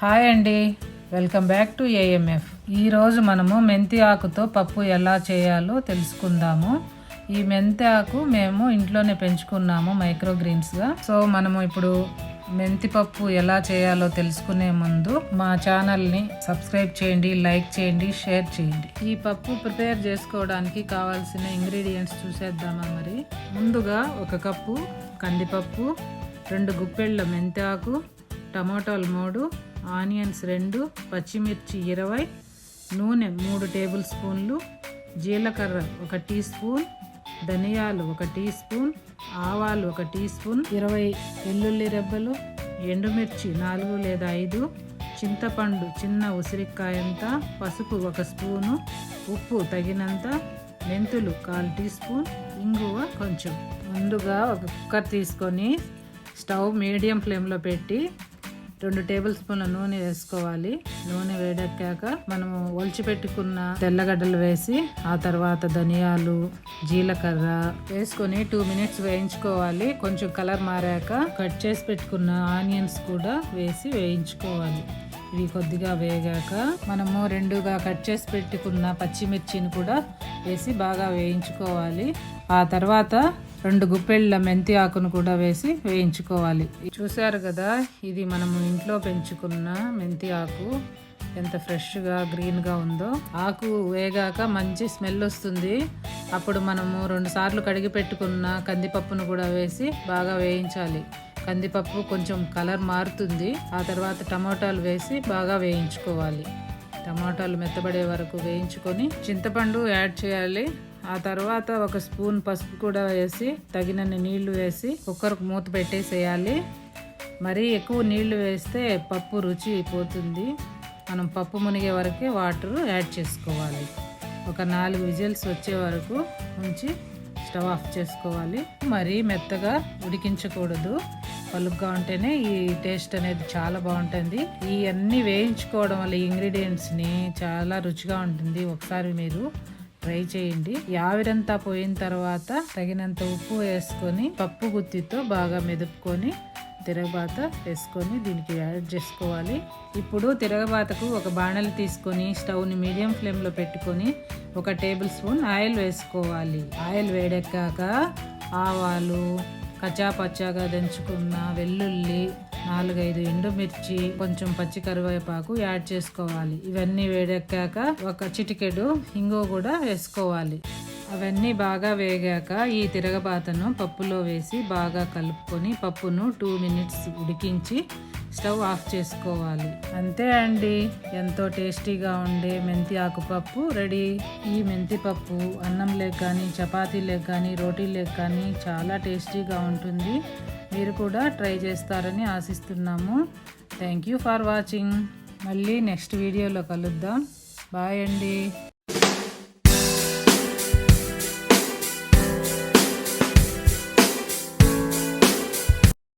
Hi అండి, welcome back to AMF. ఈరోజు మనము మెంతి ఆకుతో పప్పు ఎలా చేయాలో తెలుసుకుందాము. ఈ మెంతి ఆకు మేము ఇంట్లోనే పెంచుకున్నాము మైక్రోగ్రీన్స్గా. సో మనము ఇప్పుడు మెంతి పప్పు ఎలా చేయాలో తెలుసుకునే ముందు మా ఛానల్ని సబ్స్క్రైబ్ చేయండి, లైక్ చేయండి, షేర్ చేయండి. ఈ పప్పు ప్రిపేర్ చేసుకోవడానికి కావాల్సిన ఇంగ్రీడియంట్స్ చూసేద్దామా. మరి ముందుగా 1 కప్పు కందిపప్పు, 2 గుప్పెళ్ళ మెంతి ఆకు, టమాటాలు 3, ఆనియన్స్ 2, పచ్చిమిర్చి 20, నూనె 3 టేబుల్ స్పూన్లు, జీలకర్ర 1 టీ స్పూన్, ధనియాలు 1 టీ స్పూన్, ఆవాలు 1 టీ స్పూన్, 20 వెల్లుల్లి రెబ్బలు, ఎండుమిర్చి 4 లేదా 5, చింతపండు చిన్న ఉసిరికాయంత, పసుపు 1 స్పూను, ఉప్పు తగినంత, మెంతులు 1/4 టీ స్పూన్, ఇంగువ కొంచెం. ముందుగా ఒక కుక్కర్ తీసుకొని స్టవ్ మీడియం ఫ్లేమ్లో పెట్టి 2 టేబుల్ స్పూన్ల నూనె వేసుకోవాలి. నూనె వేడెక్కాక మనము ఒలిచిపెట్టుకున్న తెల్లగడ్డలు వేసి ఆ తర్వాత ధనియాలు, జీలకర్ర వేసుకొని 2 మినిట్స్ వేయించుకోవాలి. కొంచెం కలర్ మారాక కట్ చేసి పెట్టుకున్న ఆనియన్స్ కూడా వేసి వేయించుకోవాలి. ఇవి కొద్దిగా వేగాక మనము 2గా కట్ చేసి పెట్టుకున్న పచ్చిమిర్చిని కూడా వేసి బాగా వేయించుకోవాలి. ఆ తర్వాత 2 గుప్పెళ్ళ మెంతి ఆకును కూడా వేసి వేయించుకోవాలి. చూశారు కదా, ఇది మనము ఇంట్లో పెంచుకున్న మెంతి ఆకు ఎంత ఫ్రెష్గా గ్రీన్గా ఉందో. ఆకు వేగాక మంచి స్మెల్ వస్తుంది. అప్పుడు మనము 2 సార్లు కడిగి పెట్టుకున్న కందిపప్పును కూడా వేసి బాగా వేయించాలి. కందిపప్పు కొంచెం కలర్ మారుతుంది. ఆ తర్వాత టమాటాలు వేసి బాగా వేయించుకోవాలి. టమాటాలు మెత్తబడే వరకు వేయించుకొని చింతపండు యాడ్ చేయాలి. ఆ తర్వాత 1 స్పూన్ పసుపు కూడా వేసి తగినన్ని నీళ్లు వేసి కుక్కర్కు మూత పెట్టేసేయాలి. మరీ ఎక్కువ నీళ్లు వేస్తే పప్పు రుచి పోతుంది. మనం పప్పు మునిగే వరకే వాటర్ యాడ్ చేసుకోవాలి. ఒక 4 విజిల్స్ వచ్చే వరకు ఉంచి స్టవ్ ఆఫ్ చేసుకోవాలి. మరీ మెత్తగా ఉడికించకూడదు. పలుగ్గా ఉంటేనే ఈ టేస్ట్ అనేది చాలా బాగుంటుంది. ఈ అన్నీ వేయించుకోవడం వల్ల ఈ ఇంగ్రీడియంట్స్ని చాలా రుచిగా ఉంటుంది. ఒకసారి మీరు ట్రై చేయండి. ఆవిరంతా పోయిన తర్వాత తగినంత ఉప్పు వేసుకొని పప్పు గుత్తితో బాగా మెదుపుకొని తిరగబాత వేసుకొని దీనికి యాడ్ చేసుకోవాలి. ఇప్పుడు తిరగబాతకు ఒక బాణలి తీసుకొని స్టవ్ని మీడియం ఫ్లేమ్లో పెట్టుకొని 1 టేబుల్ స్పూన్ ఆయిల్ వేసుకోవాలి. ఆయిల్ వేడెక్కాక ఆవాలు, కచ్చాపచ్చాగా దంచుకున్న వెల్లుల్లి, 4-5 ఎండుమిర్చి, కొంచెం పచ్చి కరివేపాకు యాడ్ చేసుకోవాలి. ఇవన్నీ వేడెక్కాక 1 చిటికెడు ఇంగువ కూడా వేసుకోవాలి. అవన్నీ బాగా వేగాక ఈ తిరగబాతను పప్పులో వేసి బాగా కలుపుకొని పప్పును 2 మినిట్స్ ఉడికించి స్టవ్ ఆఫ్ చేసుకోవాలి. అంతే అండి, ఎంతో టేస్టీగా ఉండే మెంతి ఆకు పప్పు రెడీ. ఈ మెంతి పప్పు అన్నంలోకి కానీ, చపాతీలోకి కానీ, రోటీలోకి కానీ చాలా టేస్టీగా ఉంటుంది. మీరు కూడా ట్రై చేస్తారని ఆశిస్తున్నాము. Thank you for watching. మళ్ళీ నెక్స్ట్ వీడియోలో కలుద్దాం. బాయ్ అండి.